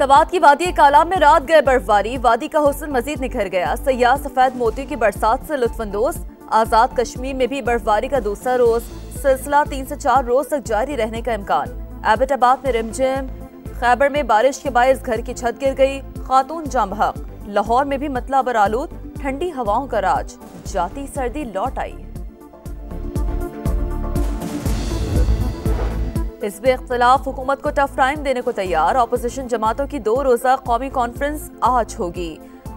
सवात की वादी काला में रात गए बर्फबारी, वादी का हुस्न मजीद निखर गया। सयाह सफेद मोतियों की बरसात से लुत्फानंदोज। आजाद कश्मीर में भी बर्फबारी का दूसरा रोज, सिलसिला 3 से 4 रोज तक जारी रहने का इम्कान। एबटाबाद में रिमझिम, खैबर में बारिश के बायस घर की छत गिर गई, खातून जाम बहक। लाहौर में भी मतला बरालूद, ठंडी हवाओं का राज, जाती सर्दी लौट आई। हिज़्ब इख्तिलाफ हुकूमत को टफ टाइम देने को तैयार। अपोजिशन जमातों की 2 रोजा कौमी कॉन्फ्रेंस आज होगी।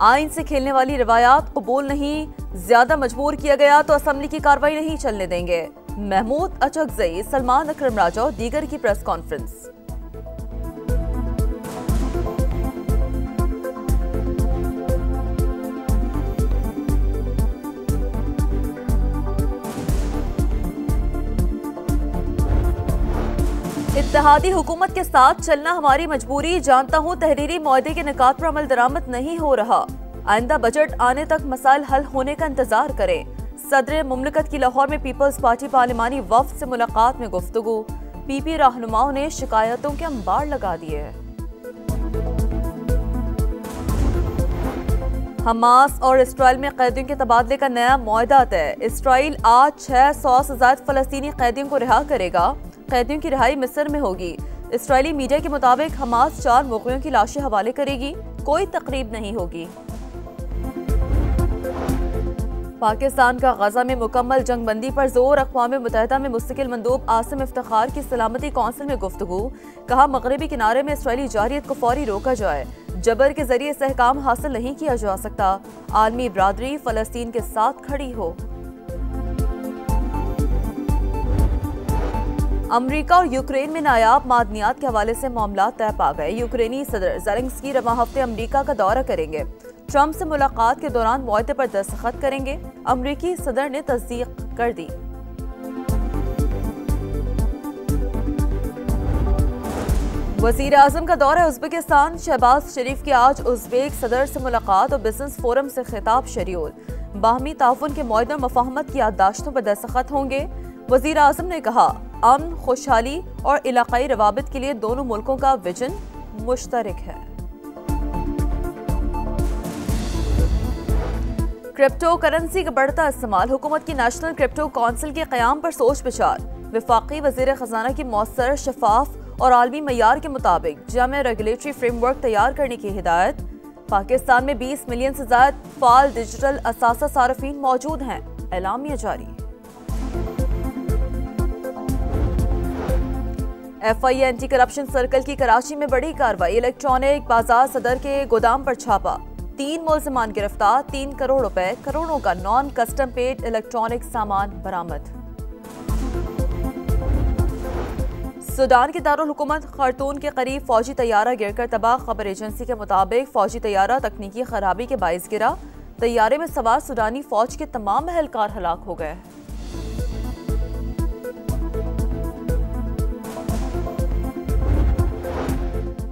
आइन से खेलने वाली रिवायात कबूल नहीं, ज्यादा मजबूर किया गया तो असम्बली की कार्रवाई नहीं चलने देंगे। महमूद अचकजई, सलमान अकरम राजा और दीगर की प्रेस कॉन्फ्रेंस। इत्तेहादी हुकूमत के साथ चलना हमारी मजबूरी, जानता हूँ तहरीरी मुआहदे के निकात पर अमल दरामद नहीं हो रहा। आइंदा बजट आने तक मसाइल हल होने का इंतजार करें। सदर मुमलिकत की लाहौर में पीपल्स पार्टी पार्लिमानी वफ्द से मुलाकात में गुफ्तगू। पीपी रहनुमाओं ने शिकायतों के अंबार लगा दिए। हमास और इसराइल में कैदियों के तबादले का नया मुआहदा तय। इसराइल आज 600 से ज्यादा फलस्तीनी कैदियों को रिहा करेगा। कैदियों की रिहाई मिस्र में होगी। इसराइली मीडिया के मुताबिक हमास 4 मुग़ियों की लाशें हवाले करेगी। कोई तकरीब नहीं होगी। पाकिस्तान का गजा में मुकम्मल जंगबंदी पर जोर। अक़वाम मुत्तहिदा में मुस्तकिल मंदूब आसिम इफ्तिखार की सलामती कौंसिल में गुफ्तगू। कहा, मगरबी किनारे में इसराइली जारियत को फौरी रोका जाए। जबर के जरिए इस्तेहकाम हासिल नहीं किया जा सकता। आलमी बरादरी फलस्तीन के साथ खड़ी हो। अमरीका और यूक्रेन में नायाब मादनियात के हवाले से मामला तय पा गए। यूक्रेनी सदर ज़ेलेंस्की रवा हफ्ते अमरीका का दौरा करेंगे। ट्रंप से मुलाकात के दौरान मुआहदे पर दस्तखत करेंगे। अमरीकी सदर ने तस्दीक कर दी। वज़ीर आज़म का दौरा उज़्बेकिस्तान। शहबाज शरीफ की आज उज़्बेक सदर से मुलाकात और बिजनेस फोरम से खिताब शेड्यूल। बाहमी ताउन के मुआहदे और मफाहमत की याददाश्तों पर दस्तखत होंगे। वज़ीर आज़म ने कहा, अमन, खुशहाली और इलाकाई रवाबित के लिए दोनों मुल्कों का विजन मुश्तरक है। क्रिप्टो करेंसी का बढ़ता इस्तेमाल। हुकूमत की नेशनल क्रिप्टो काउंसिल के क़याम पर सोच विचार। वफाकी वज़ीर ख़जाना की मौसर, शफाफ और आलमी मयार के मुताबिक जामे रेगुलेटरी फ्रेमवर्क तैयार करने की हिदायत। पाकिस्तान में 20 मिलियन से ज़्यादा फाल डिजिटल असासा सारफीन मौजूद हैं। एलामिया जारी। FIA एंटी करप्शन सर्कल की कराची में बड़ी कार्रवाई। इलेक्ट्रॉनिक बाजार सदर के गोदाम पर छापा। 3 मुलजमान गिरफ्तार। 3 करोड़ रुपए, करोड़ों का नॉन कस्टम पेड इलेक्ट्रॉनिक सामान बरामद। सूडान की दारुल हुकूमत खार्तूम के करीब फौजी तैयारा गिरकर तबाह। खबर एजेंसी के मुताबिक फौजी तैयारा तकनीकी खराबी के बाइस गिरा। तैयारे में सवार सूडानी फौज के तमाम एहलकार हलाक हो गए।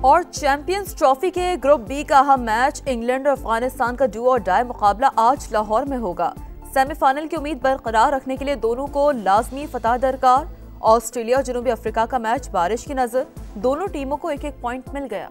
और चैंपियंस ट्रॉफी के ग्रुप बी का अहम मैच इंग्लैंड और अफगानिस्तान का डू और डाई मुकाबला आज लाहौर में होगा। सेमीफाइनल की उम्मीद बरकरार रखने के लिए दोनों को लाजमी फतह दरकार। ऑस्ट्रेलिया और जनूबी अफ्रीका का मैच बारिश की नजर। दोनों टीमों को 1-1 पॉइंट मिल गया।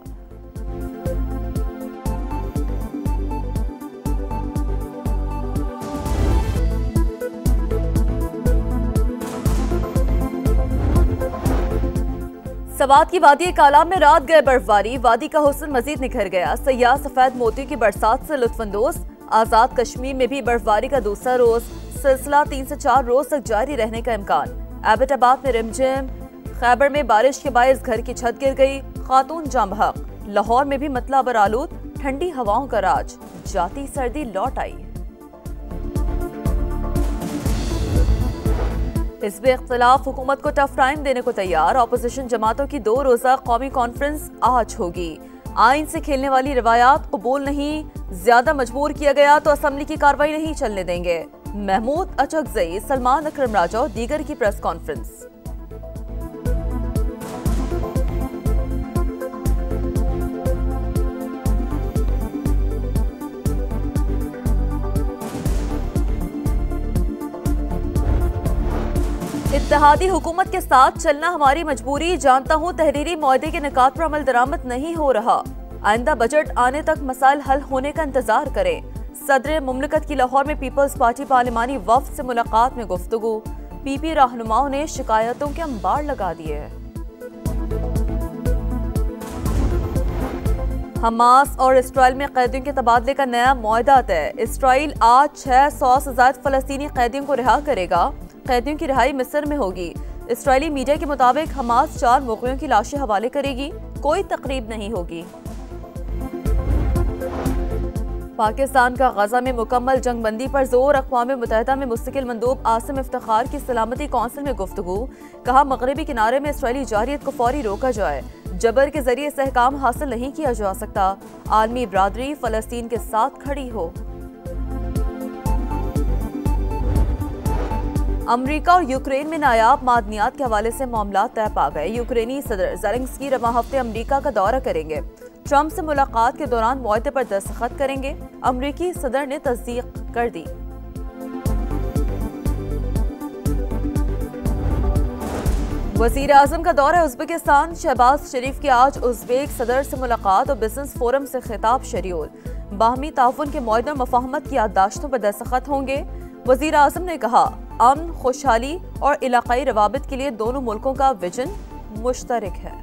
सवात की वादी काला में रात गए बर्फबारी, वादी का हुस्न मजीद निखर गया। सयाह सफेद मोतियों की बरसात से लुत्फानंदोज। आजाद कश्मीर में भी बर्फबारी का दूसरा रोज, सिलसिला 3 से 4 रोज तक जारी रहने का इम्कान। एबटाबाद में रिमझिम, खैबर में बारिश के बायस घर की छत गिर गई, खातून जाम बहक। लाहौर में भी मतला बरालूद, ठंडी हवाओं का राज, जाती सर्दी लौट आई। हिज़्ब इख्तिलाफ हुकूमत को टफ टाइम देने को तैयार। अपोजिशन जमातों की 2 रोजा कौमी कॉन्फ्रेंस आज होगी। आइन से खेलने वाली रिवायात कबूल नहीं, ज्यादा मजबूर किया गया तो असम्बली की कार्रवाई नहीं चलने देंगे। महमूद अचकजई, सलमान अकरम राजा और दीगर की प्रेस कॉन्फ्रेंस। इत्तेहादी हुकूमत के साथ चलना हमारी मजबूरी, जानता हूँ तहरीरी मुआहदे के निकात पर अमल दरामद नहीं हो रहा। आइंदा बजट आने तक मसाइल हल होने का इंतजार करें। सदर मुमलिकत की लाहौर में पीपल्स पार्टी पार्लिमानी वफ्द से मुलाकात में गुफ्तगू। पीपी रहनुमाओं ने शिकायतों के अंबार लगा दिए हैं। हमास और इसराइल में कैदियों के तबादले का नया मुआहदा तय। इसराइल आज 600 से ज्यादा फलस्तीनी कैदियों को रिहा करेगा। कैदियों की रिहाई मिस्र में होगी। इसराइली मीडिया के मुताबिक हमास 4 मुग़ियों की लाशें हवाले करेगी। कोई तकरीब नहीं होगी। पाकिस्तान का गजा में मुकम्मल जंगबंदी पर जोर। अक़वाम मुत्तहिदा में मुस्तकिल मंदूब आसिम इफ्तिखार की सलामती कौंसिल में गुफ्तगू। कहा, मगरबी किनारे में इसराइली जारियत को फौरी रोका जाए। जबर के जरिए इस्तेहकाम हासिल नहीं किया जा सकता। आलमी बरादरी फलस्तीन के साथ खड़ी हो। अमरीका और यूक्रेन में नायाब मादनियात के हवाले से मामला तय पा गए। यूक्रेनी सदर ज़ेलेंस्की रवा हफ्ते अमरीका का दौरा करेंगे। ट्रंप से मुलाकात के दौरान मुआहदे पर दस्तखत करेंगे। अमरीकी सदर ने तस्दीक कर दी। वज़ीर आज़म का दौरा उज़्बेकिस्तान। शहबाज शरीफ की आज उज़्बेक सदर से मुलाकात और बिजनेस फोरम से खिताब शेड्यूल। बाहमी ताउन के मुआहदे और मफाहमत की याददाश्तों पर दस्तखत होंगे। वज़ीर आज़म ने कहा, अमन, खुशहाली और इलाकाई रवाबित के लिए दोनों मुल्कों का विजन मुश्तरक है।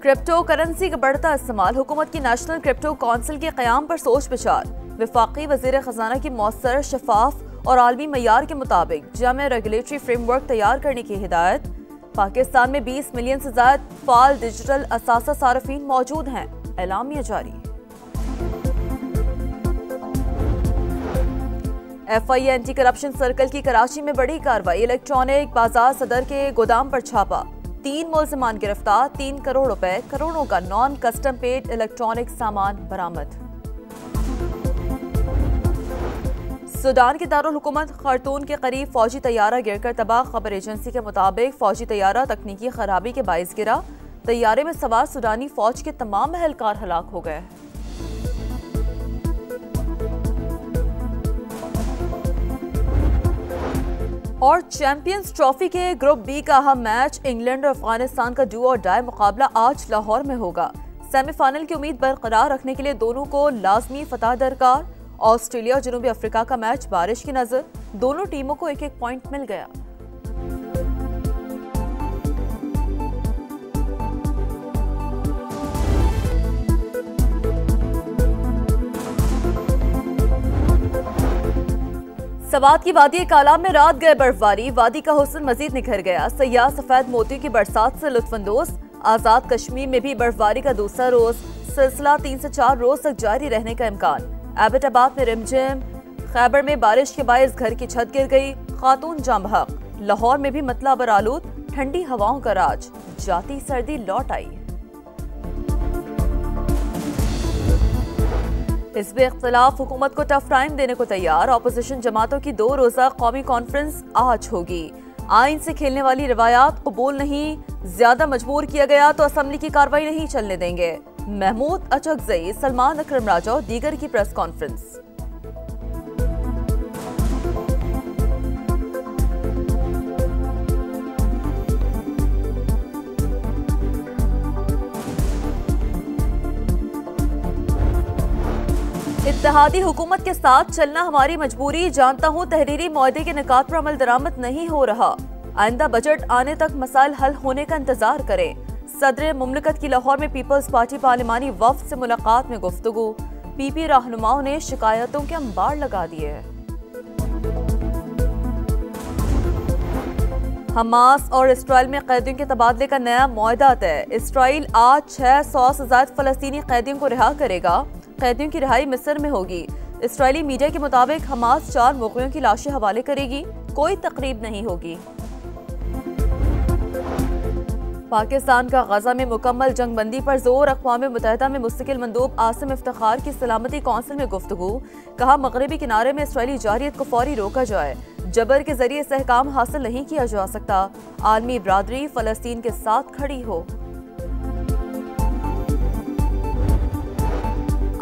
क्रिप्टो करेंसी का बढ़ता इस्तेमाल। हुकूमत की नेशनल क्रिप्टो काउंसिल के क़याम पर सोच विचार। वफाकी वज़ीर ख़जाना की मौसर, शफाफ और आलमी मयार के मुताबिक जामे रेगुलेटरी फ्रेमवर्क तैयार करने की हिदायत। पाकिस्तान में 20 मिलियन से ज्यादा फाल डिजिटल असासा सारफीन मौजूद हैं। एलामिया जारी। FIA एंटी करप्शन सर्कल की कराची में बड़ी कार्रवाई। इलेक्ट्रॉनिक बाजार सदर के गोदाम पर छापा। 3 मुलजमान गिरफ्तार। 3 करोड़ रुपए करोड़ों का नॉन कस्टम पेड इलेक्ट्रॉनिक सामान बरामद। सूडान की दारुल हुकूमत खर्तून के करीब फौजी तैयारा गिरकर तबाह। खबर एजेंसी के मुताबिक फौजी तैयारा तकनीकी खराबी के बाइस गिरा। तैयारे में सवार सूडानी फौज के तमाम एहलकार हलाक हो गए। और चैंपियंस ट्रॉफी के ग्रुप बी का अहम मैच इंग्लैंड और अफगानिस्तान का डू और डाई मुकाबला आज लाहौर में होगा। सेमीफाइनल की उम्मीद बरकरार रखने के लिए दोनों को लाजमी फतह दरकार। ऑस्ट्रेलिया और जनूबी अफ्रीका का मैच बारिश की नजर। दोनों टीमों को 1-1 पॉइंट मिल गया। सवात की वादी काला में रात गए बर्फबारी। वादी का हुस्न मजीद निखर गया। सयाह सफेद मोतियों की बरसात से लुत्फानंदोज। आजाद कश्मीर में भी बर्फबारी का दूसरा रोज। सिलसिला 3 से 4 रोज तक जारी रहने का इम्कान। एबटाबाद में रिमझिम। खैबर में बारिश के बायस घर की छत गिर गई। खातून जाम बहक। लाहौर में भी मतला बरालूद। ठंडी हवाओं का राज। जाती सर्दी लौट आई। हिज़्ब इख्तिलाफ हुकूमत को टफ टाइम देने को तैयार। ऑपोजिशन जमातों की 2 रोजा कौमी कॉन्फ्रेंस आज होगी। आइन से खेलने वाली रिवायात कबूल नहीं। ज्यादा मजबूर किया गया तो असम्बली की कार्रवाई नहीं चलने देंगे। महमूद अचकजई, सलमान अकरम राजा और दीगर की प्रेस कॉन्फ्रेंस। इत्तेहादी हुकूमत के साथ चलना हमारी मजबूरी। जानता हूँ तहरीरी मुआहदे के निकात पर अमल दरामद नहीं हो रहा। आइंदा बजट आने तक मसाइल हल होने का इंतजार करें। सदर मुमलिकत की लाहौर में पीपल्स पार्टी पार्लिमानी वफ्द से मुलाकात में गुफ्तगू। पीपी रहनुमाओं ने शिकायतों के अंबार लगा दिए हैं। हमास और इसराइल में कैदियों के तबादले का नया मुआहदा तय। इसराइल आज 600 से ज्यादा फलस्तीनी कैदियों को रिहा करेगा। कैदियों की रिहाई मिस्र में होगी। इसराइली मीडिया के मुताबिक हमास 4 मुग़ियों की लाशें हवाले करेगी। कोई तकरीब नहीं होगी। पाकिस्तान का गजा में मुकम्मल जंगबंदी पर जोर। अक़वाम मुत्तहिदा में मुस्तकिल मंदूब आसिम इफ्तिखार की सलामती कौंसिल में गुफ्तगू। कहा, मगरबी किनारे में इसराइली जारियत को फौरी रोका जाए। जबर के जरिए इस्तेहकाम हासिल नहीं किया जा सकता। आलमी बरादरी फलस्तीन के साथ खड़ी हो।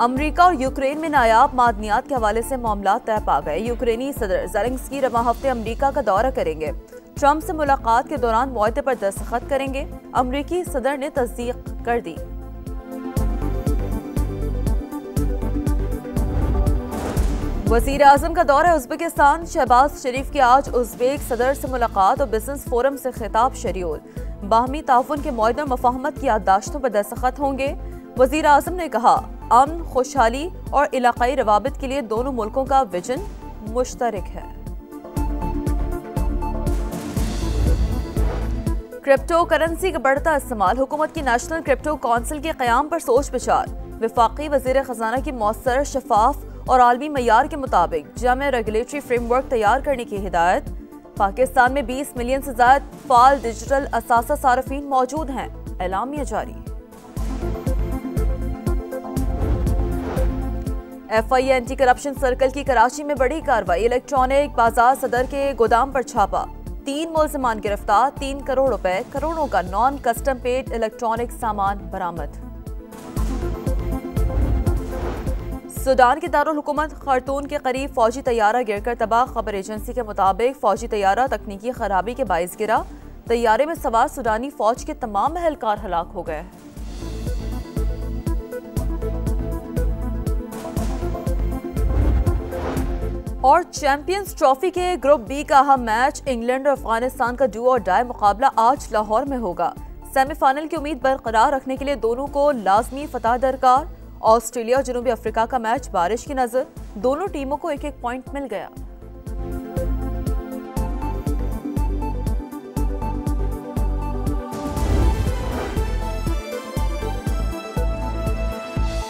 अमरीका और यूक्रेन में नायाब मादनियात के हवाले से मामला तय पा गए। यूक्रेनी सदर ज़ेलेंस्की रवा हफ्ते अमरीका का दौरा करेंगे। ट्रंप से मुलाकात के दौरान मुआहदे पर दस्तखत करेंगे। अमरीकी सदर ने तस्दीक कर दी। वजीर आजम का दौरा उज़्बेकिस्तान। शहबाज शरीफ की आज उज़्बेक सदर से मुलाकात और बिजनेस फोरम से खिताब शेड्यूल। बाहमी ताउन के मुआहदे और मफाहमत की याददाश्तों पर दस्तखत होंगे। वजीर आजम ने कहा, अमन, खुशहाली और इलाकाई रवाबित के लिए दोनों मुल्कों का विजन मुश्तरक है। क्रिप्टो करेंसी का बढ़ता इस्तेमाल। हुकूमत की नेशनल क्रिप्टो काउंसिल के क़याम पर सोच विचार। वफाकी वज़ीर ख़जाना की मौसर, शफाफ और आलमी मयार के मुताबिक जामे रेगुलेटरी फ्रेमवर्क तैयार करने की हिदायत। पाकिस्तान में 20 मिलियन से ज्यादा फाल डिजिटल असासा सारफीन मौजूद हैं। एलामिया जारी। FI एंटी करप्शन सर्कल की कराची में बड़ी कार्रवाई। इलेक्ट्रॉनिक बाजार सदर के गोदाम पर छापा। 3 मुलजिमान गिरफ्तार। 3 करोड़ रुपए करोड़ों का नॉन कस्टम पेड इलेक्ट्रॉनिक सामान बरामद। सूडान के दारुल हुकूमत खार्तूम के करीब फौजी तैयारा गिरकर तबाह। खबर एजेंसी के मुताबिक फौजी तैयारा तकनीकी खराबी के बाइस गिरा। तैयारे में सवार सूडानी फौज के तमाम एहलकार हलाक हो गए। और चैंपियंस ट्रॉफी के ग्रुप बी का अहम मैच इंग्लैंड और अफगानिस्तान का डू और डाई मुकाबला आज लाहौर में होगा। सेमीफाइनल की उम्मीद बरकरार रखने के लिए दोनों को लाजमी फतह दरकार। ऑस्ट्रेलिया और जनूबी अफ्रीका का मैच बारिश की नजर। दोनों टीमों को 1-1 पॉइंट मिल गया।